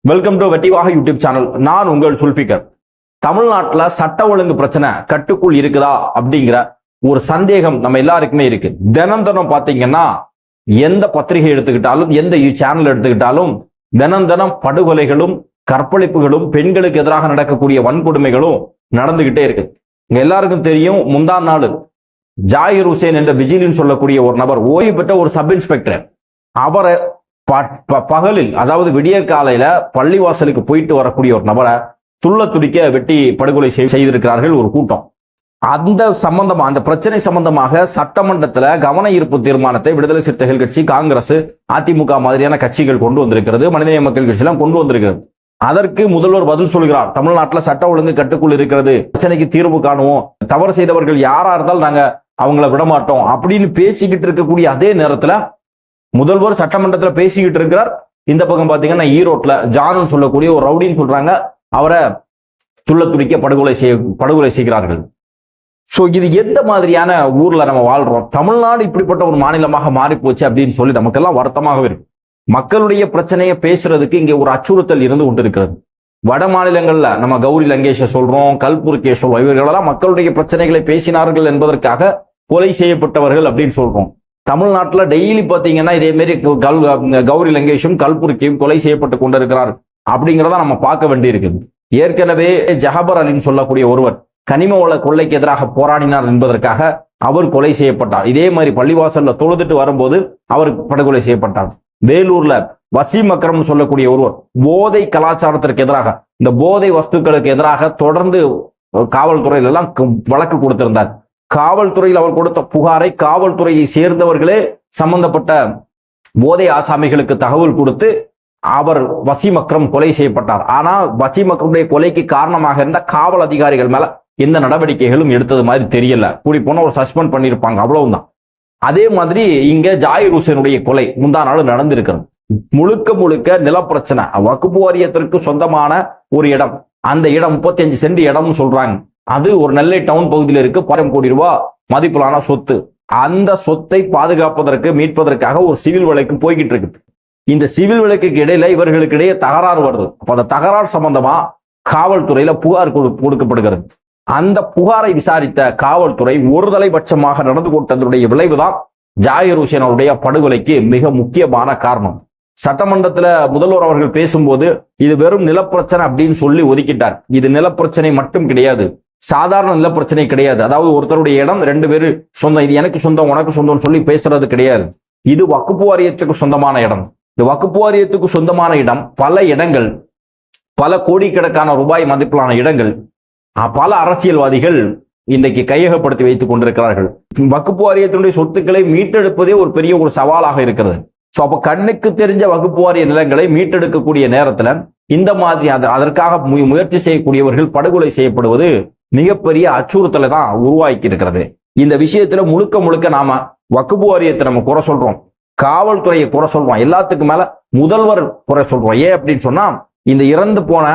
Welcome to வெட்டிவாக YouTube channel. நான் உங்கள் சுல்பிகர். தமிழ்நாட்டில் சட்ட ஒழுங்கு பிரச்சனை கட்டுக்குள் இருக்குதா அப்படிங்கிற ஒரு சந்தேகம் நம்ம எல்லாருக்குமே இருக்கு. தினம் தினம் பாத்தீங்கன்னா எந்த பத்திரிகை எடுத்துக்கிட்டாலும் எந்த சேனல் எடுத்துக்கிட்டாலும் தினம் படுகொலைகளும் கற்பழிப்புகளும் பெண்களுக்கு எதிராக நடக்கக்கூடிய வன்கொடுமைகளும் நடந்துகிட்டே இருக்கு. இங்க எல்லாருக்கும் தெரியும், முந்தா நாள் ஜாகிர் ஹுசேன் என்ற விஜிலின்னு சொல்லக்கூடிய ஒரு நபர், ஓய்வு பெற்ற ஒரு சப் இன்ஸ்பெக்டர், அவரை பகலில் அதாவது விடியற் காலையில பள்ளிவாசலுக்கு போயிட்டு வரக்கூடிய ஒரு நபரை துள்ள துடிக்க வெட்டி படுகொலை செய்திருக்கிறார்கள் ஒரு கூட்டம். அந்த பிரச்சனை சம்பந்தமாக சட்டமன்றத்தில் கவன ஈர்ப்பு தீர்மானத்தை விடுதலை சிறுத்தைகள் கட்சி, காங்கிரஸ், அதிமுக மாதிரியான கட்சிகள் கொண்டு வந்திருக்கிறது. மனிதநேய மக்கள் கட்சி எல்லாம் கொண்டு வந்திருக்கிறது. அதற்கு முதல்வர் பதில் சொல்கிறார், தமிழ்நாட்டில் சட்ட ஒழுங்கு கட்டுக்குள் இருக்கிறது, பிரச்சனைக்கு தீர்வு காணுவோம், தவறு செய்தவர்கள் யாரா இருந்தாலும் நாங்க அவங்கள விடமாட்டோம் அப்படின்னு பேசிக்கிட்டு இருக்கக்கூடிய அதே நேரத்துல முதல்வர் சட்டமன்றத்தில் பேசிக்கிட்டு இருக்கிறார். இந்த பக்கம் பாத்தீங்கன்னா ஈரோட்ல ஜான் சொல்லக்கூடிய ஒரு ரவுடின்னு சொல்றாங்க, அவரை துள்ள துடிக்க படுகொலை செய்கிறார்கள். சோ இது எந்த மாதிரியான ஊர்ல நம்ம வாழ்றோம்? தமிழ்நாடு இப்படிப்பட்ட ஒரு மாநிலமாக மாறி போச்சு அப்படின்னு சொல்லி நமக்கெல்லாம் வருத்தமாகவே இருக்கு. மக்களுடைய பிரச்சனையை பேசுறதுக்கு இங்கே ஒரு அச்சுறுத்தல் இருந்து கொண்டு இருக்கிறது. வட மாநிலங்கள்ல நம்ம கௌரி லங்கேஷ சொல்றோம், கல்புர்கே சொல்றோம், இவர்களெல்லாம் மக்களுடைய பிரச்சனைகளை பேசினார்கள் என்பதற்காக கொலை செய்யப்பட்டவர்கள் அப்படின்னு சொல்றோம். தமிழ்நாட்டில் டெய்லி பார்த்தீங்கன்னா இதே மாதிரி கௌரி லங்கேஷும் கல்புர்கியும் கொலை செய்யப்பட்டு கொண்டிருக்கிறார் அப்படிங்கிறத நம்ம பார்க்க வேண்டியிருக்குது. ஏற்கனவே ஜஹபர் அலின்னு சொல்லக்கூடிய ஒருவர் கனிம வள கொள்ளைக்கு எதிராக போராடினார் என்பதற்காக அவர் கொலை செய்யப்பட்டார். இதே மாதிரி பள்ளிவாசல்ல தொழுதுட்டு வரும்போது அவர் படுகொலை செய்யப்பட்டார். வேலூர்ல வசீம் அக்ரம் சொல்லக்கூடிய ஒருவர் போதை கலாச்சாரத்திற்கு எதிராக, இந்த போதை வஸ்துக்களுக்கு எதிராக தொடர்ந்து காவல்துறையில எல்லாம் வழக்கு கொடுத்திருந்தார். காவல்துறையில் அவர் கொடுத்த புகாரை காவல்துறையை சேர்ந்தவர்களே சம்பந்தப்பட்ட போதை ஆசாமிகளுக்கு தகவல் கொடுத்து அவர் வசீம் அக்ரம் கொலை செய்யப்பட்டார். ஆனால் வசீம் அக்ரமுடைய கொலைக்கு காரணமாக இருந்த காவல் அதிகாரிகள் மேல எந்த நடவடிக்கைகளும் எடுத்தது மாதிரி தெரியல. கூடி போன ஒரு சஸ்பெண்ட் பண்ணியிருப்பாங்க, அவ்வளவுதான். அதே மாதிரி இங்க ஜாகிர் ஹுசேனுடைய கொலை முந்தா நாள் நடந்திருக்கிறது. முழுக்க நிலப்பிரச்சனை. வக்ஃப் வாரியத்திற்கு சொந்தமான ஒரு இடம், அந்த இடம் 35 சென்ட் இடம்னு சொல்றாங்க. அது ஒரு நெல்லை டவுன் பகுதியில் இருக்கு. 1000 கோடி ரூபாய் மதிப்பிலான சொத்து. அந்த சொத்தை பாதுகாப்பதற்கு மீட்பதற்காக ஒரு சிவில் வழக்கு போய்கிட்டு இருக்கு. இந்த சிவில் வழக்குக்கு இடையில இவர்களுக்கு இடையே தகராறு வருது. அப்ப அந்த தகராறு சம்பந்தமா காவல்துறையில புகார் கொடுக்கப்படுகிறது. அந்த புகாரை விசாரித்த காவல்துறை ஒருதலைபட்சமாக நடந்து கொண்டதனுடைய விளைவுதான் ஜாகிர் ஹுசேன் அவருடைய படுகொலைக்கு மிக முக்கியமான காரணம். சட்டமன்றத்துல முதல்வர் அவர்கள் பேசும்போது இது வெறும் நிலப்பிரச்சனை அப்படின்னு சொல்லி ஒதுக்கிட்டார். இது நிலப்பிரச்சனை மட்டும் கிடையாது, சாதாரண நிலப்பிரச்சனை கிடையாது. அதாவது ஒருத்தருடைய இடம் 2 பேரு சொந்தம், இது எனக்கு சொந்தம் உனக்கு சொந்தம் சொல்லி பேசுறது கிடையாது. இது வக்ஃப் வாரியத்துக்கு சொந்தமான இடம். இந்த வக்ஃப் வாரியத்துக்கு சொந்தமான இடம், பல இடங்கள், பல கோடிக்கணக்கான ரூபாய் மதிப்பிலான இடங்கள், பல அரசியல்வாதிகள் இன்றைக்கு கையகப்படுத்தி வைத்துக் கொண்டிருக்கிறார்கள். வக்ஃப் வாரியத்தினுடைய சொத்துக்களை மீட்டெடுப்பதே ஒரு பெரிய ஒரு சவாலாக இருக்கிறது. ஸோ அப்போ கண்ணுக்கு தெரிஞ்ச வக்ஃப் வாரிய நிலங்களை மீட்டெடுக்கக்கூடிய நேரத்துல இந்த மாதிரி அதற்காக முயற்சி செய்யக்கூடியவர்கள் படுகொலை செய்யப்படுவது மிகப்பெரிய அச்சுறுத்தலை தான் உருவாக்கி இருக்கிறது. இந்த விஷயத்துல முழுக்க நாம வக்ஃப் வாரியத்தை நம்ம குறை சொல்றோம், காவல்துறையை குறை சொல்றோம், எல்லாத்துக்கும் மேல முதல்வர் குறை சொல்றோம். ஏன் அப்படின்னு சொன்னா, இந்த இறந்து போன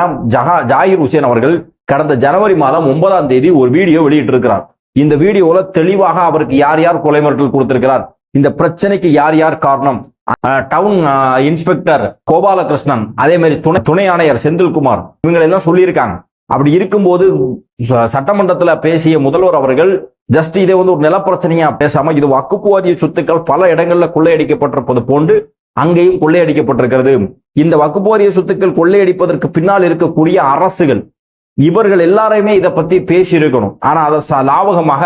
ஜாகிர் ஹுசேன் அவர்கள் கடந்த ஜனவரி மாதம் 9ஆம் தேதி ஒரு வீடியோ வெளியிட்டு இருக்கிறார். இந்த வீடியோல தெளிவாக அவருக்கு யார் யார் கொலை மிரட்டல் கொடுத்திருக்கிறார், இந்த பிரச்சனைக்கு யார் யார் காரணம், டவுன் இன்ஸ்பெக்டர் கோபாலகிருஷ்ணன், அதே மாதிரி துணை ஆணையர் செந்தில்குமார், இவங்களெல்லாம் சொல்லியிருக்காங்க. அப்படி இருக்கும்போது சட்டமன்றத்துல பேசிய முதல்வர் அவர்கள் ஜஸ்ட் இதை ஒரு நிலப்பிரச்சனையா பேசாம இது வக்ஃப் வாரிய சொத்துக்கள் பல இடங்கள்ல கொள்ளையடிக்கப்பட்டிருப்பது போன்று அங்கேயும் கொள்ளையடிக்கப்பட்டிருக்கிறது, இந்த வக்ஃப் வாரிய சொத்துக்கள் கொள்ளையடிப்பதற்கு பின்னால் இருக்கக்கூடிய அரசுகள், இவர்கள் எல்லாரையுமே இதை பத்தி பேசி இருக்கணும். ஆனா அதை லாபகமாக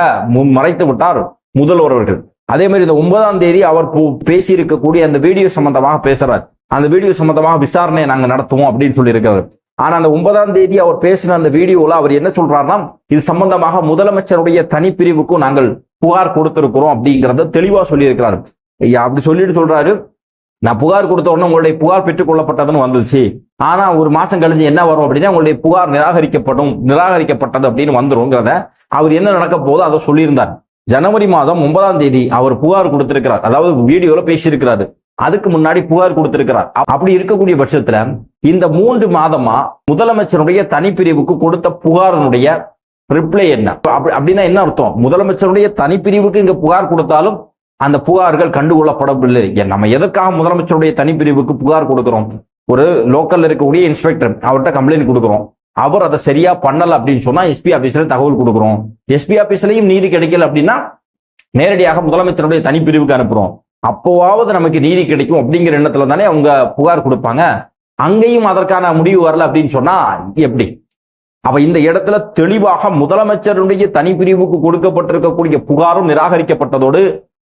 மறைத்து விட்டார் முதல்வர் அவர்கள். அதே மாதிரி இந்த 9ஆம் தேதி அவர் பேசி இருக்கக்கூடிய அந்த வீடியோ சம்பந்தமாக பேசுறார். அந்த வீடியோ சம்பந்தமாக விசாரணை நாங்க நடத்துவோம் அப்படின்னு சொல்லி இருக்கிறார். ஆனா அந்த 9ஆம் தேதி அவர் பேசின அந்த வீடியோல அவர் என்ன சொல்றாருன்னா, இது சம்பந்தமாக முதலமைச்சருடைய தனிப்பிரிவுக்கும் நாங்கள் புகார் கொடுத்திருக்கிறோம் அப்படிங்கிறத தெளிவா சொல்லி இருக்கிறார். அப்படி சொல்லிட்டு சொல்றாரு, நான் புகார் கொடுத்த உடனே உங்களுடைய புகார் பெற்றுக் கொள்ளப்பட்டதுன்னு வந்துச்சு, ஆனா ஒரு மாசம் கழிஞ்சு என்ன வரும் அப்படின்னா உங்களுடைய புகார் நிராகரிக்கப்பட்டது அப்படின்னு வந்துருங்கிறத அவர் என்ன நடக்க போதோ அதை சொல்லியிருந்தார். ஜனவரி மாதம் 9ஆம் தேதி அவர் புகார் கொடுத்திருக்கிறார், அதாவது வீடியோல பேசியிருக்கிறாரு, அதுக்கு முன்னாடி புகார் கொடுத்திருக்கிறார். அப்படி இருக்கக்கூடிய பட்சத்துல இந்த 3 மாதமா முதலமைச்சருடைய தனிப்பிரிவுக்கு கொடுத்த புகாரினுடைய ரிப்ளை என்ன அப்படின்னா என்ன அர்த்தம்? முதலமைச்சருடைய தனிப்பிரிவுக்கு இங்க புகார் கொடுத்தாலும் அந்த புகார்கள் கண்டுகொள்ளப்படவில்லை. நம்ம எதற்காக முதலமைச்சருடைய தனிப்பிரிவுக்கு புகார் கொடுக்கிறோம்? ஒரு லோக்கல்ல இருக்கக்கூடிய இன்ஸ்பெக்டர் அவர்கிட்ட கம்ப்ளைண்ட் கொடுக்குறோம், அவர் அதை சரியா பண்ணல அப்படின்னு சொன்னா எஸ்பி ஆபீஸ்ல தகவல் கொடுக்குறோம். எஸ்பி ஆபீஸ்லயும் நீதி கிடைக்கல அப்படின்னா நேரடியாக முதலமைச்சருடைய தனிப்பிரிவுக்கு அனுப்புறோம். அப்போவாவது நமக்கு நீதி கிடைக்கும் அப்படிங்கிற எண்ணத்துல தானே அவங்க புகார் கொடுப்பாங்க. அங்கேயும் அதற்கான முடிவு வரல அப்படின்னு சொன்னா எப்படி? அப்ப இந்த இடத்துல தெளிவாக முதலமைச்சருடைய தனிப்பிரிவுக்கு கொடுக்கப்பட்டிருக்கக்கூடிய புகாரும் நிராகரிக்கப்பட்டதோடு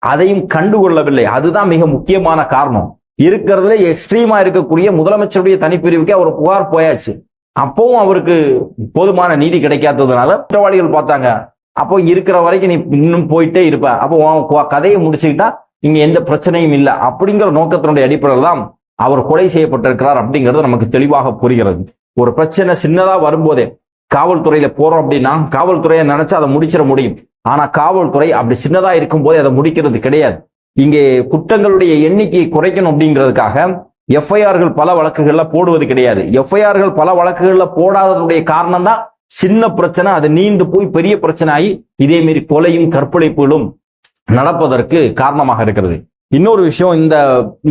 அதையும் கண்டுகொள்ளவில்லை. அதுதான் மிக முக்கியமான காரணம். இருக்கிறதுல எக்ஸ்ட்ரீமா இருக்கக்கூடிய முதலமைச்சருடைய தனிப்பிரிவுக்கு அவர் புகார் போயாச்சு. அப்பவும் அவருக்கு போதுமான நீதி கிடைக்காததுனால குற்றவாளிகள் பார்த்தாங்க, அப்போ இருக்கிற வரைக்கும் நீ இன்னும் போயிட்டே இருப்ப, அப்போ கதையை முடிச்சுக்கிட்டா இங்க எந்த பிரச்சனையும் இல்லை அப்படிங்கிற நோக்கத்தினுடைய அடிப்படையில் தான் அவர் கொலை செய்யப்பட்டிருக்கிறார் அப்படிங்கிறது நமக்கு தெளிவாக புரிகிறது. ஒரு பிரச்சனை சின்னதா வரும்போதே காவல்துறையில போறோம் அப்படின்னா காவல்துறையை நினைச்சு அதை முடிச்சிட முடியும். ஆனா காவல்துறை அப்படி சின்னதா இருக்கும் போதே அதை முடிக்கிறது கிடையாது. இங்கே குற்றங்களுடைய எண்ணிக்கையை குறைக்கணும் அப்படிங்கிறதுக்காக எஃப்ஐஆர்கள் பல வழக்குகள்ல போடுவது கிடையாது. எஃப்ஐஆர்கள் பல வழக்குகள்ல போடாததுடைய காரணம் தான் சின்ன பிரச்சனை அது நீண்டு போய் பெரிய பிரச்சனை ஆகி இதே மாரி கொலையும் கற்பழிப்புகளும் நடப்பதற்கு காரணமாக இருக்கிறது. இன்னொரு விஷயம்,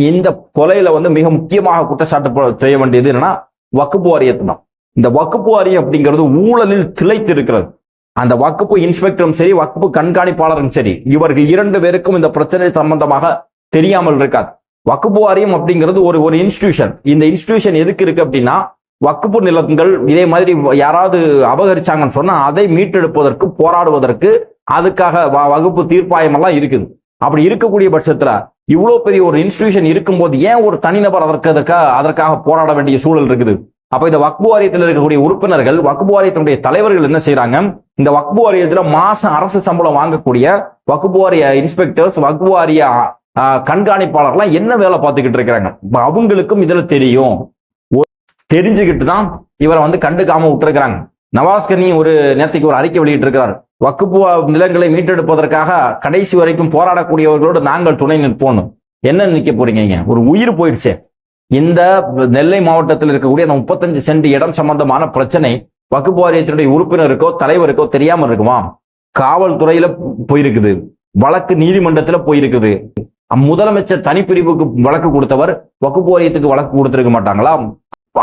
இந்த கொலையில மிக முக்கியமாக குற்றச்சாட்டு செய்ய வேண்டியது என்னன்னா வக்ஃப் வாரியத்தை தான். இந்த வக்ஃப் வாரியம் அப்படிங்கிறது ஊழலில் திளைத்து இருக்கிறது. அந்த வக்ஃப் இன்ஸ்பெக்டரும் சரி வக்ஃப் கண்காணிப்பாளரும் சரி இவர்கள் 2 பேருக்கும் இந்த பிரச்சனை சம்பந்தமாக தெரியாமல் இருக்காது. வக்ஃப் வாரியம் அப்படிங்கிறது ஒரு இன்ஸ்டிடியூஷன். இந்த இன்ஸ்டிடியூஷன் எதுக்கு இருக்கு அப்படின்னா வக்ஃப் நிலங்கள் இதே மாதிரி யாராவது அபகரிச்சாங்கன்னு சொன்னா அதை மீட்டெடுப்பதற்கு போராடுவதற்கு அதுக்காக வகுப்பு தீர்ப்பாயம் எல்லாம் இருக்குது. அப்படி இருக்கக்கூடிய பட்சத்துல இவ்வளவு பெரிய ஒரு இன்ஸ்டிடியூஷன் இருக்கும்போது ஏன் ஒரு தனிநபர் அதற்காக போராட வேண்டிய சூழல் இருக்குது? அப்ப இந்த வக்ஃப் வாரியத்தில் இருக்கக்கூடிய உறுப்பினர்கள் வக்ஃப் வாரியத்தினுடைய தலைவர்கள் என்ன செய்யறாங்க, இந்த வக்ஃப் வாரியத்துல மாசம் அரசு சம்பளம் வாங்கக்கூடிய வக்ஃப் வாரிய இன்ஸ்பெக்டர்ஸ் வக்ஃப் வாரிய கண்காணிப்பாளர்லாம் என்ன வேலை பார்த்துக்கிட்டு இருக்கிறாங்க? அவங்களுக்கும் இதுல தெரியும். தெரிஞ்சுக்கிட்டு தான் இவரை கண்டுக்காம விட்டுருக்கிறாங்க. நவாஸ்கனி நேற்றுக்கு ஒரு அறிக்கை வெளியிட்டு இருக்கிறார். வக்ஃப் நிலங்களை மீட்டெடுப்பதற்காக கடைசி வரைக்கும் போராடக்கூடியவர்களோடு நாங்கள் துணை நிற்போம். என்ன நிற்க போறீங்க? ஒரு உயிர் போயிடுச்சே. இந்த நெல்லை மாவட்டத்தில் இருக்கக்கூடிய அந்த 35 சென்ட் இடம் சம்பந்தமான பிரச்சனை வக்ஃப் வாரியத்தினுடைய உறுப்பினருக்கோ தலைவருக்கோ தெரியாம இருக்குமா? காவல்துறையில போயிருக்குது, வழக்கு நீதிமன்றத்துல போயிருக்குது. முதலமைச்சர் தனிப்பிரிவுக்கு வழக்கு கொடுத்தவர் வக்ஃப் வாரியத்துக்கு வழக்கு கொடுத்திருக்க மாட்டாங்களா?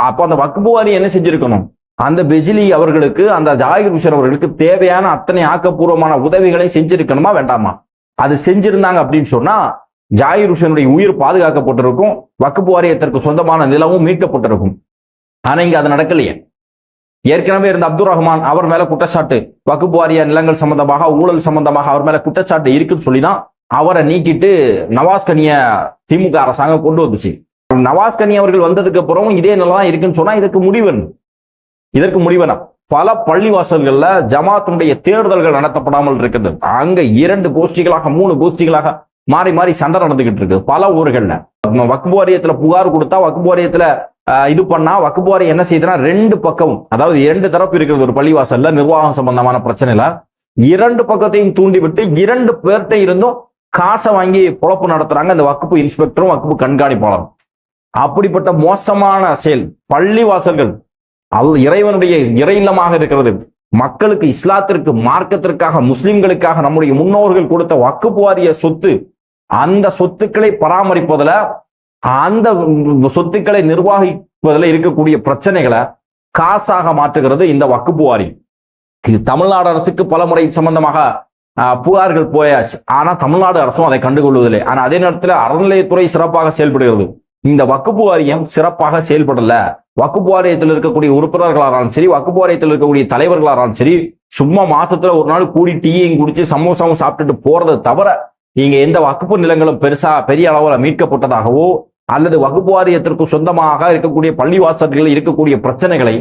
அப்ப அந்த வக்ஃப் வாரியம் என்ன செஞ்சிருக்கணும்? அந்த பெஜிலி அவர்களுக்கு அந்த ஜாகிர் ஹுசைன் அவர்களுக்கு தேவையான அத்தனை ஆக்கப்பூர்வமான உதவிகளை செஞ்சிருக்கணுமா வேண்டாமா? அது செஞ்சிருந்தாங்க அப்படின்னு சொன்னா ஜாகிர் ஹுசைனுடைய உயிர் பாதுகாக்கப்பட்டிருக்கும், வக்ஃப் வாரியத்திற்கு சொந்தமான நிலமும் மீட்கப்பட்டிருக்கும். ஆனா இங்க அது நடக்கலையே. ஏற்கனவே இருந்த அப்துல் ரஹ்மான் அவர் மேல குற்றச்சாட்டு, வக்ஃப் வாரிய நிலங்கள் சம்பந்தமாக ஊழல் சம்பந்தமாக அவர் மேல குற்றச்சாட்டு இருக்குன்னு சொல்லிதான் அவரை நீக்கிட்டு நவாஸ்கனிய திமுக அரசாங்கம் கொண்டு வந்துச்சு. நவாஸ்கனி அவர்கள் வந்ததுக்கு அப்புறம் இதே நிலைதான் இருக்குன்னு சொன்னா இதற்கு முடிவனா பல பள்ளிவாசல்கள்ல ஜமாத்தினுடைய தேர்தல்கள் நடத்தப்படாமல் இருக்குது. அங்க 2 கோஷ்டிகளாக 3 கோஷ்டிகளாக மாறி மாறி சண்டை நடந்துகிட்டு இருக்கு பல ஊர்கள்ல. வக்ஃப் வாரியத்துல புகார் கொடுத்தா வக்ஃப் வாரியத்துல இது பண்ணா வக்ஃப் வாரியம் என்ன செய்யுதுன்னா 2 பக்கமும், அதாவது 2 தரப்பு இருக்கிறது ஒரு பள்ளிவாசல்ல நிர்வாகம் சம்பந்தமான பிரச்சனைல 2 பக்கத்தையும் தூண்டி விட்டு 2 பேர்கிட்ட இருந்தும் காசை வாங்கி பொழப்பு நடத்துறாங்க இந்த வக்ஃப் இன்ஸ்பெக்டரும் வக்ஃப் கண்காணிப்பாளரும். அப்படிப்பட்ட மோசமான செயல். பள்ளிவாசல்கள் இறைவனுடைய இறை இல்லமாக இருக்கிறது. மக்களுக்கு இஸ்லாத்திற்கு மார்க்கத்திற்காக முஸ்லிம்களுக்காக நம்முடைய முன்னோர்கள் கொடுத்த வக்ஃப் வாரிய சொத்து, அந்த சொத்துக்களை பராமரிப்பதில் அந்த சொத்துக்களை நிர்வகிப்பதில் இருக்கக்கூடிய பிரச்சனைகளை காசாக மாற்றுகிறது இந்த வக்ஃப் வாரியம். இது தமிழ்நாடு அரசுக்கு பல முறை சம்பந்தமாக புகார்கள் போயாச்சு. ஆனா தமிழ்நாடு அரசும் அதை கண்டுகொள்வதில்லை. ஆனா அதே நேரத்தில் அறநிலையத்துறை சிறப்பாக செயல்படுகிறது. இந்த வக்ஃப் வாரியம் சிறப்பாக செயல்படல. வக்ஃப் வாரியத்தில் இருக்கக்கூடிய உறுப்பினர்களாலும் சரி வக்ஃப் வாரியத்தில் இருக்கக்கூடிய தலைவர்களாலும் சரி சும்மா மாசத்துல ஒரு நாள் கூடி டீயையும் குடிச்சு சமோசாவும் சாப்பிட்டுட்டு போறதை தவிர இங்க எந்த வக்ஃப் நிலங்களும் பெரிய அளவில் மீட்கப்பட்டதாகவோ அல்லது வக்ஃப் வாரியத்திற்கு சொந்தமாக இருக்கக்கூடிய பள்ளிவாசல்களில் இருக்கக்கூடிய பிரச்சனைகளை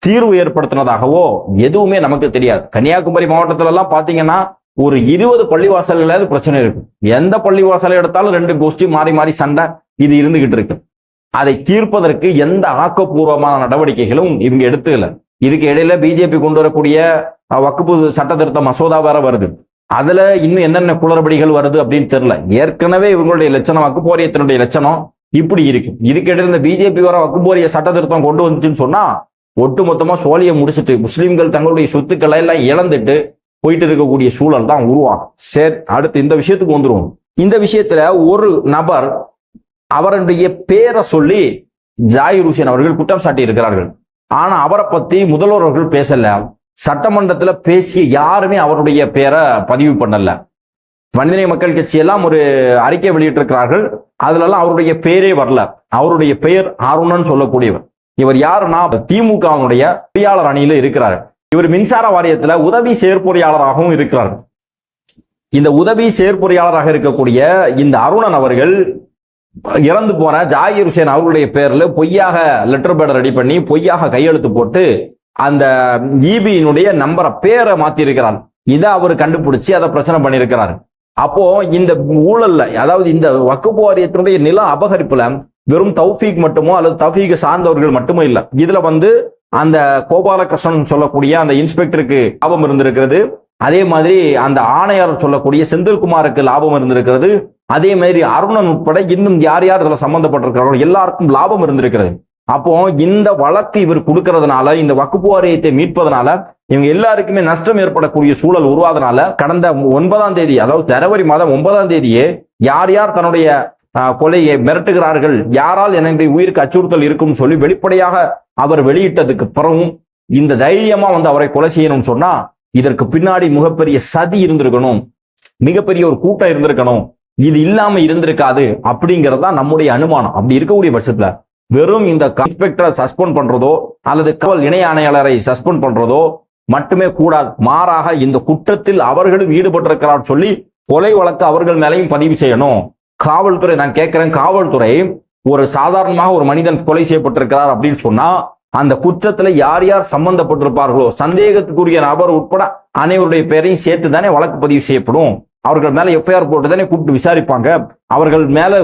தீர்வு ஏற்படுத்தினதாகவோ எதுவுமே நமக்கு தெரியாது. கன்னியாகுமரி மாவட்டத்துல எல்லாம் பாத்தீங்கன்னா ஒரு 20 பள்ளிவாசல்களாவது பிரச்சனை இருக்கும். எந்த பள்ளிவாசலை எடுத்தாலும் 2 கோஷ்டி மாறி மாறி சண்டை இது இருந்துகிட்டு இருக்கு. அதை தீர்ப்பதற்கு எந்த ஆக்கப்பூர்வமான நடவடிக்கைகளும் இவங்க எடுத்துக்கல. இதுக்கு இடையில பிஜேபி கொண்டு வரக்கூடிய வக்ஃப் சட்ட திருத்த மசோதா வேற வருது. அதுல இன்னும் என்னென்ன குளறுபடிகள் வருது அப்படின்னு தெரியல. ஏற்கனவே இவங்களுடைய லட்சணம் வக்ஃப் வாரியத்தினுடைய லட்சணம் இப்படி இருக்கு. இதுக்கு இடையில இந்த பிஜேபி வர வக்ஃப் வாரிய சட்ட திருத்தம் கொண்டு வந்துச்சுன்னு சொன்னா ஒட்டு மொத்தமா சோழியை முடிச்சுட்டு முஸ்லிம்கள் தங்களுடைய சொத்துக்களை எல்லாம் இழந்துட்டு போயிட்டு இருக்கக்கூடிய சூழல் தான் உருவாகும். சரி, அடுத்து இந்த விஷயத்துக்கு வந்துருவோம். இந்த விஷயத்துல ஒரு நபர் அவருடைய பேரை சொல்லி ஜாகிர் ஹுசேன் அவர்கள் குற்றம் சாட்டி இருக்கிறார்கள். ஆனா அவரை பத்தி முதல்வர் அவர்கள் பேசல. சட்டமன்றத்துல பேசிய யாருமே அவருடைய பேரை பதிவு பண்ணல. மனிதநேய மக்கள் கட்சி எல்லாம் ஒரு அறிக்கை வெளியிட்டிருக்கிறார்கள். அதுல எல்லாம் அவருடைய பெயரே வரல. அவருடைய பெயர் அருணன் சொல்லக்கூடியவர். இவர் யாருன்னா திமுகவுடைய பொறியாளர் அணியில இருக்கிறார். இவர் மின்சார வாரியத்துல உதவி செயற்பொறியாளராகவும் இருக்கிறார். இந்த உதவி செயற்பொறியாளராக இருக்கக்கூடிய இந்த அருணன் அவர்கள் இறந்து போன ஜாகிர் ஹுசேன் அவர்களுடைய பேர்ல பொய்யாக லெட்டர் பேட் ரெடி பண்ணி பொய்யாக கையெழுத்து போட்டு அந்த இபியினுடைய நம்பரை பேரை மாத்தி இருக்கிறார். இதை அவர் கண்டுபிடிச்சு அதை பிரச்சனை பண்ணியிருக்கிறார். அப்போ இந்த ஊழல்ல, அதாவது இந்த வக்ஃப் வாரியத்தினுடைய நில அபகரிப்புல வெறும் தௌஃபீக் மட்டுமோ அல்லது தௌஃபீக் சார்ந்தவர்கள் மட்டுமோ இல்ல, இதுல அந்த கோபாலகிருஷ்ணன் சொல்லக்கூடிய அந்த இன்ஸ்பெக்டருக்கு லாபம் இருந்திருக்கிறது. அதே மாதிரி அந்த ஆணையர் சொல்லக்கூடிய செந்தில்குமாருக்கு லாபம் இருந்திருக்கிறது. அதே மாதிரி அருணன் உட்பட இன்னும் யார் யார் இதுல சம்பந்தப்பட்டிருக்கிறார்களோ எல்லாருக்கும் லாபம் இருந்திருக்கிறது. அப்போ இந்த வழக்கு இவர் கொடுக்கறதுனால, இந்த வக்ஃப் வாரியத்தை மீட்பதனால இவங்க எல்லாருக்குமே நஷ்டம் ஏற்படக்கூடிய சூழல் உருவாதனால கடந்த 9ஆம் தேதி, அதாவது ஜனவரி மாதம் 9ஆம் தேதியே யார் யார் தன்னுடைய கொலையை மிரட்டுகிறார்கள், யாரால் என்னுடைய உயிருக்கு அச்சுறுத்தல் இருக்கும் சொல்லி வெளிப்படையாக அவர் வெளியிட்டதுக்கு பிறகும் இந்த தைரியமா அவரை கொலை செய்யணும்னு சொன்னா இதற்கு பின்னாடி மிகப்பெரிய சதி இருந்திருக்கணும், மிகப்பெரிய ஒரு கூட்டம் இருந்திருக்கணும். இது இல்லாம இருந்திருக்காது அப்படிங்கறதா நம்முடைய அனுமானம். அப்படி இருக்கக்கூடிய பட்சத்துல வெறும் இந்த இன்ஸ்பெக்டரை சஸ்பெண்ட் பண்றதோ அல்லது காவல் இணை ஆணையாளரை சஸ்பெண்ட் பண்றதோ மட்டுமே கூடாது. மாறாக இந்த குற்றத்தில் அவர்களும் ஈடுபட்டிருக்கிறார் சொல்லி கொலை வழக்கு அவர்கள் மேலையும் பதிவு செய்யணும். காவல்துறை, நான் கேட்கிறேன், காவல்துறை ஒரு சாதாரணமாக ஒரு மனிதன் கொலை செய்யப்பட்டிருக்கிறார் அப்படின்னு சொன்னா அந்த குற்றத்துல யார் யார் சம்பந்தப்பட்டிருப்பார்களோ சந்தேகத்துக்குரிய நபர் உட்பட அனைவருடைய பெயரையும் சேர்த்து தானே வழக்கு பதிவு செய்யப்படும். அவர்கள் மேல எஃப்ஐஆர் போட்டு தானே கூப்பிட்டு விசாரிப்பாங்க. அவர்கள் மேல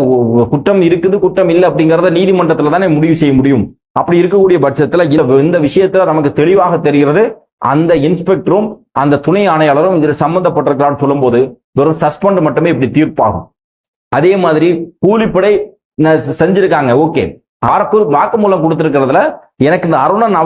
குற்றம் இருக்குது குற்றம் இல்லை அப்படிங்கறத நீதிமன்றத்துல தானே முடிவு செய்ய முடியும். அப்படி இருக்கக்கூடிய பட்சத்துல இந்த விஷயத்துல நமக்கு தெளிவாக தெரிகிறது அந்த இன்ஸ்பெக்டரும் அந்த துணை ஆணையாளரும் இதில் சம்பந்தப்பட்டிருக்கிறான்னு சொல்லும் போது வெறும் சஸ்பெண்ட் மட்டுமே இப்படி தீர்ப்பாகும். அதே மாதிரி கூலிப்படை செஞ்சிருக்காங்க, ஓகே, வாக்குமூலம் கொடுத்திருக்கிறதுல எனக்கு இந்த அருணன்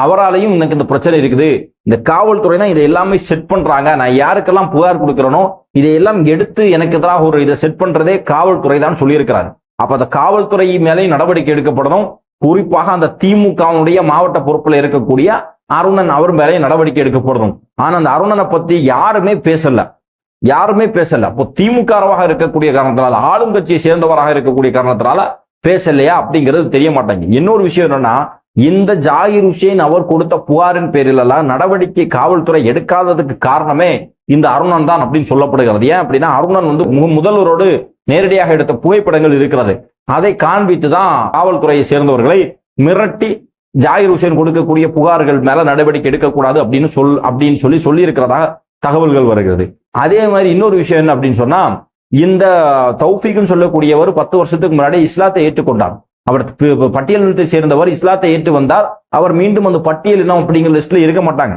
அவராலையும் எனக்கு இந்த பிரச்சனை இருக்குது, இந்த காவல்துறை தான் இதை எல்லாமே செட் பண்றாங்க, நான் யாருக்கெல்லாம் புகார் கொடுக்கிறேனோ இதையெல்லாம் எடுத்து எனக்கு எதிராக இதை செட் பண்றதே காவல்துறை தான் சொல்லியிருக்கிறார். அப்ப அந்த காவல்துறை மேலே நடவடிக்கை எடுக்கப்படணும். குறிப்பாக அந்த திமுகவுடைய மாவட்ட பொறுப்புல இருக்கக்கூடிய அருணன் அவர் மேலே நடவடிக்கை எடுக்கப்படணும். ஆனா அந்த அருணனை பத்தி யாருமே பேசல. அப்போ திமுகவாக இருக்கக்கூடிய காரணத்தினால, ஆளும் கட்சியை சேர்ந்தவராக இருக்கக்கூடிய காரணத்தினால பேசலையா அப்படிங்கிறது தெரிய மாட்டாங்க. இன்னொரு விஷயம் என்னன்னா, இந்த ஜாகிர் ஹுசேன் அவர் கொடுத்த புகாரின் பேரில் எல்லாம் நடவடிக்கை காவல்துறை எடுக்காததுக்கு காரணமே இந்த அருணன் தான் அப்படின்னு சொல்லப்படுகிறது. ஏன் அப்படின்னா அருணன் முதல்வரோடு நேரடியாக எடுத்த புகைப்படங்கள் இருக்கிறது. அதை காண்பித்து தான் காவல்துறையை சேர்ந்தவர்களை மிரட்டி ஜாகிர் ஹுசேன் கொடுக்கக்கூடிய புகார்கள் மேல நடவடிக்கை எடுக்கக்கூடாது அப்படின்னு சொல்லி இருக்கிறதா தகவல்கள் வருகிறது. அதே மாதிரி இன்னொரு விஷயம் என்ன அப்படின்னு சொன்னா, இந்த தௌஃபீக்னு சொல்லக்கூடியவர் 10 வருஷத்துக்கு முன்னாடி இஸ்லாத்தை ஏற்றுக்கொண்டார். அவர் பட்டியல் இனத்தை சேர்ந்தவர், இஸ்லாத்தை ஏற்று வந்தார். அவர் மீண்டும் அந்த பட்டியல் இனம் அப்படிங்கிற லிஸ்ட்ல இருக்க மாட்டாங்க.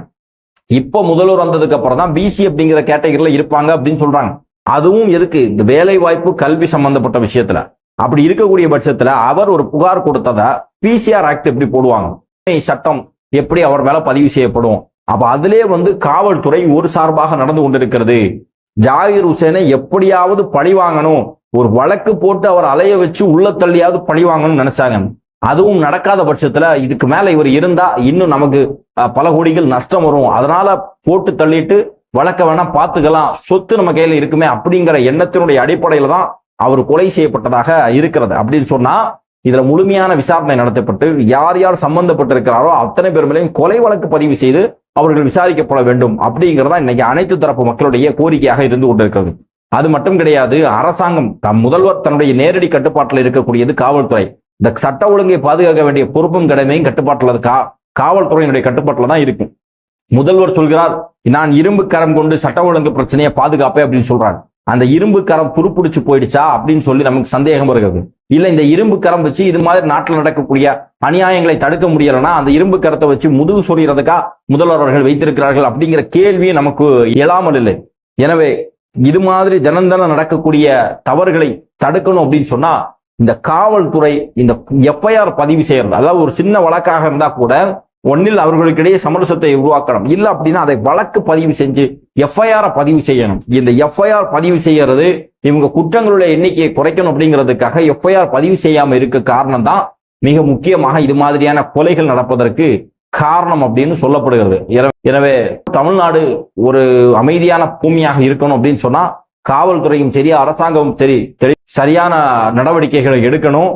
இப்போ முதல்வர் வந்ததுக்கு அப்புறம் தான் பிசி அப்படிங்கிற கேட்டகரியில இருப்பாங்க அப்படின்னு சொல்றாங்க. அதுவும் எதுக்கு? இந்த வேலை வாய்ப்பு கல்வி சம்பந்தப்பட்ட விஷயத்துல. அப்படி இருக்கக்கூடிய பட்சத்துல அவர் ஒரு புகார் கொடுத்ததா பிசிஆர் ஆக்ட் எப்படி போடுவாங்க, சட்டம் எப்படி அவர் மேல பதிவு செய்யப்படும்? அப்ப அதிலே காவல்துறை ஒரு சார்பாக நடந்து கொண்டிருக்கிறது. ஜாகிர் ஹுசேனை எப்படியாவது பழி வாங்கணும், ஒரு வழக்கு போட்டு அவர் அலைய வச்சு உள்ள தள்ளியாவது பழி வாங்கணும்னு நினைச்சாங்க. அதுவும் நடக்காத பட்சத்துல இதுக்கு மேல இவர் இருந்தா இன்னும் நமக்கு பல கோடிகள் நஷ்டம் வரும், அதனால போட்டு தள்ளிட்டு வழக்க வேணா பார்த்துக்கலாம், சொத்து நம்ம கையில இருக்குமே அப்படிங்கிற எண்ணத்தினுடைய அடிப்படையில தான் அவர் கொலை செய்யப்பட்டதாக இருக்கிறது. அப்படின்னு சொன்னா இதுல முழுமையான விசாரணை நடத்தப்பட்டு யார் யார் சம்பந்தப்பட்டிருக்கிறாரோ அத்தனை பேர் மேலையும் கொலை வழக்கு பதிவு செய்து அவர்கள் விசாரிக்கப்பட வேண்டும் அப்படிங்கிறதா இன்னைக்கு அனைத்து தரப்பு மக்களுடைய கோரிக்கையாக இருந்து கொண்டிருக்கிறது. அது மட்டும் கிடையாது, அரசாங்கம் முதல்வர் தன்னுடைய நேரடி கட்டுப்பாட்டில் இருக்கக்கூடியது காவல்துறை. இந்த சட்ட ஒழுங்கை பாதுகாக்க வேண்டிய பொறுப்பும் கடமையும் கட்டுப்பாட்டில் காவல்துறையினுடைய கட்டுப்பாட்டில் தான் இருக்கும். முதல்வர் சொல்கிறார், நான் இரும்பு கரம் கொண்டு சட்ட ஒழுங்கு பிரச்சனையை பாதுகாப்பேன் அப்படின்னு சொல்றாரு. அந்த இரும்பு கரம் துருப்பிடிச்சு போயிடுச்சா அப்படின்னு சொல்லி நமக்கு சந்தேகம் வருகிறது. இல்ல இந்த இரும்பு கரம் வச்சு இது மாதிரி நாட்டில் நடக்கக்கூடிய அநியாயங்களை தடுக்க முடியலன்னா அந்த இரும்பு கரத்தை வச்சு முதுகு சொறியறதுக்கா முதல்வர் அவர்கள் வைத்திருக்கிறார்கள் அப்படிங்கிற கேள்வியை நமக்கு எழாமல் இல்லை. எனவே இது மாதிரி தினம் நடக்கக்கூடிய தவறுகளை தடுக்கணும் அப்படின்னு சொன்னா இந்த காவல்துறை இந்த எஃப்ஐஆர் பதிவு செய்யறது, அதாவது ஒரு சின்ன வழக்காக இருந்தா கூட ஒன்னில் அவர்களுக்கிடையே சமரசத்தை உருவாக்கணும். இல்லை அப்படின்னா அதை வழக்கு பதிவு செஞ்சு எஃப்ஐஆர் பதிவு செய்யணும். இந்த எஃப்ஐஆர் பதிவு செய்யறது இவங்க குற்றங்களுடைய எண்ணிக்கையை குறைக்கணும் அப்படிங்கிறதுக்காக எஃப்ஐஆர் பதிவு செய்யாம இருக்க காரணம் தான் மிக முக்கியமாக இது மாதிரியான கொலைகள் நடப்பதற்கு காரணம் அப்படின்னு சொல்லப்படுகிறது. எனவே தமிழ்நாடு ஒரு அமைதியான பூமியாக இருக்கணும் அப்படின்னு சொன்னா காவல்துறையும் சரி அரசாங்கமும் சரி சரியான நடவடிக்கைகளை எடுக்கணும்.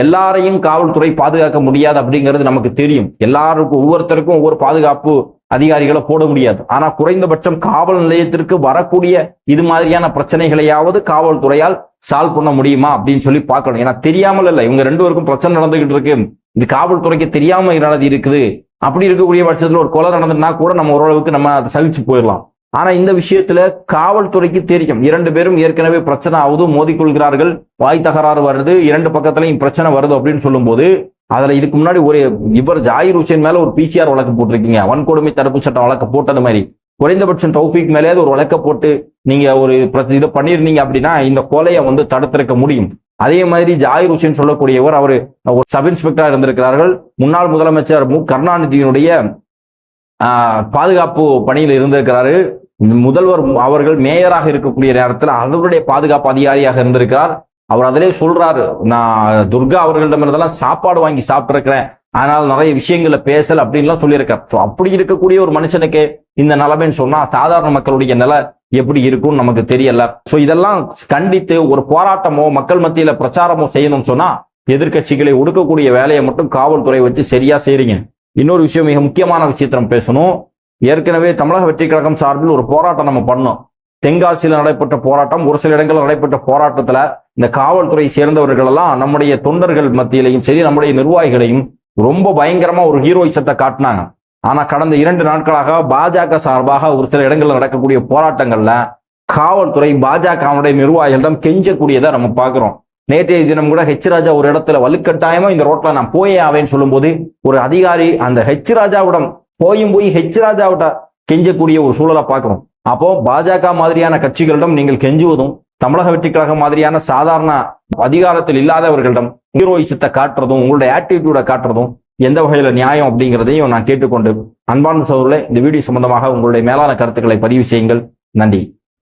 எல்லாரையும் காவல்துறை பாதுகாக்க முடியாது அப்படிங்கிறது நமக்கு தெரியும். எல்லாருக்கும் ஒவ்வொருத்தருக்கும் ஒவ்வொரு பாதுகாப்பு அதிகாரிகளை போட முடியாது. ஆனா குறைந்தபட்சம் காவல் நிலையத்திற்கு வரக்கூடிய இது மாதிரியான பிரச்சனைகளையாவது காவல்துறையால் சால்வ் பண்ண முடியுமா அப்படின்னு சொல்லி பார்க்கணும். ஏன்னா தெரியாமல் இல்லை, இவங்க ரெண்டு பேருக்கும் பிரச்சனை நடந்துகிட்டு இருக்கு, இது காவல்துறைக்கு தெரியாம நடந்து இருக்குது. அப்படி இருக்கக்கூடிய பட்சத்துல ஒரு கொலை நடந்ததுன்னா கூட நம்ம ஓரளவுக்கு நம்ம அதை சகிச்சு போயிடலாம். ஆனா இந்த விஷயத்துல காவல்துறைக்கு தெரியும், இரண்டு பேரும் ஏற்கனவே பிரச்சனை ஆகுது, மோதிக்கொள்கிறார்கள், வாய் தகராறு வருது, இரண்டு பக்கத்துலயும் பிரச்சனை வருது அப்படின்னு சொல்லும் போது அதுல இதுக்கு முன்னாடி இவர் ஜாகிர் ஹுசேன் மேல ஒரு PCR வழக்கு போட்டிருக்கீங்க, வன்கொடுமை தடுப்பு சட்டம் வழக்கு போட்டது மாதிரி குறைந்தபட்சம் தௌஃபீக் மேலே ஒரு வழக்க போட்டு நீங்க ஒரு இதை பண்ணிருந்தீங்க அப்படின்னா இந்த கொலையை தடுத்திருக்க முடியும். அதே மாதிரி ஜாகிர் ஹுசேன் சொல்லக்கூடியவர் அவர் ஒரு சப் இன்ஸ்பெக்டரா இருந்திருக்கிறார்கள். முன்னாள் முதலமைச்சர் மு கருணாநிதியினுடைய பாதுகாப்பு பணியில் இருந்திருக்கிறாரு. முதல்வர் அவர்கள் மேயராக இருக்கக்கூடிய நேரத்தில் அவருடைய பாதுகாப்பு அதிகாரியாக இருந்திருக்கிறார். அவர் அதிலே சொல்றாரு, நான் துர்கா அவர்களிடமிருந்தெல்லாம் சாப்பாடு வாங்கி சாப்பிட்டிருக்கிறேன், ஆனால் நிறைய விஷயங்களை பேசல அப்படின்லாம் சொல்லியிருக்கார். ஸோ அப்படி இருக்கக்கூடிய ஒரு மனுஷனுக்கு இந்த நிலைமைன்னு சொன்னா சாதாரண மக்களுடைய நிலை எப்படி இருக்கும்னு நமக்கு தெரியல. ஸோ இதெல்லாம் கண்டித்து ஒரு போராட்டமோ மக்கள் மத்தியில பிரச்சாரமோ செய்யணும்னு சொன்னா எதிர்கட்சிகளை ஒடுக்கக்கூடிய வேலையை மட்டும் காவல்துறை வச்சு சரியா செய்றீங்க. இன்னொரு விஷயம், மிக முக்கியமான விஷயத்தை நம்ம பேசணும். ஏற்கனவே தமிழக வெற்றி கழகம் சார்பில் ஒரு போராட்டம் நம்ம பண்ணோம். தென்காசியில் நடைபெற்ற போராட்டம், ஒரு சில இடங்களில் நடைபெற்ற போராட்டத்துல இந்த காவல்துறை சேர்ந்தவர்கள் எல்லாம் நம்முடைய தொண்டர்கள் மத்தியிலையும் சரி நம்முடைய நிர்வாகிகளையும் ரொம்ப பயங்கரமா ஒரு ஹீரோயிசத்தை காட்டினாங்க. ஆனா கடந்த 2 நாட்களாக பாஜக சார்பாக ஒரு சில இடங்களில் நடக்கக்கூடிய போராட்டங்கள்ல காவல்துறை பாஜகவுடைய நிர்வாகிகளிடம் கெஞ்சக்கூடியதை நம்ம பார்க்கிறோம். நேற்றைய தினம் கூட ஹெச் ராஜா ஒரு இடத்துல வலுக்கட்டாயமா இந்த ரோட்ல நான் போயே ஆவேன்னு சொல்லும் போது ஒரு அதிகாரி அந்த ஹெச் ராஜாவிடம் போய் ஹெச் ராஜாவிட்ட கெஞ்சக்கூடிய ஒரு சூழலை பார்க்கிறோம். அப்போ பாஜக மாதிரியான கட்சிகளிடம் நீங்கள் கெஞ்சுவதும் தமிழக வெற்றி கழகம் மாதிரியான சாதாரண அதிகாரத்தில் இல்லாதவர்களிடம் ஹீரோயிசத்தை காட்டுறதும் உங்களுடைய ஆட்டிடியூட காட்டுறதும் எந்த வகையில நியாயம் அப்படிங்கிறதையும் நான் கேட்டுக்கொண்டு அன்பான சகோதரர்களே, இந்த வீடியோ சம்பந்தமாக உங்களுடைய மேலான கருத்துக்களை பதிவு செய்யுங்கள். நன்றி.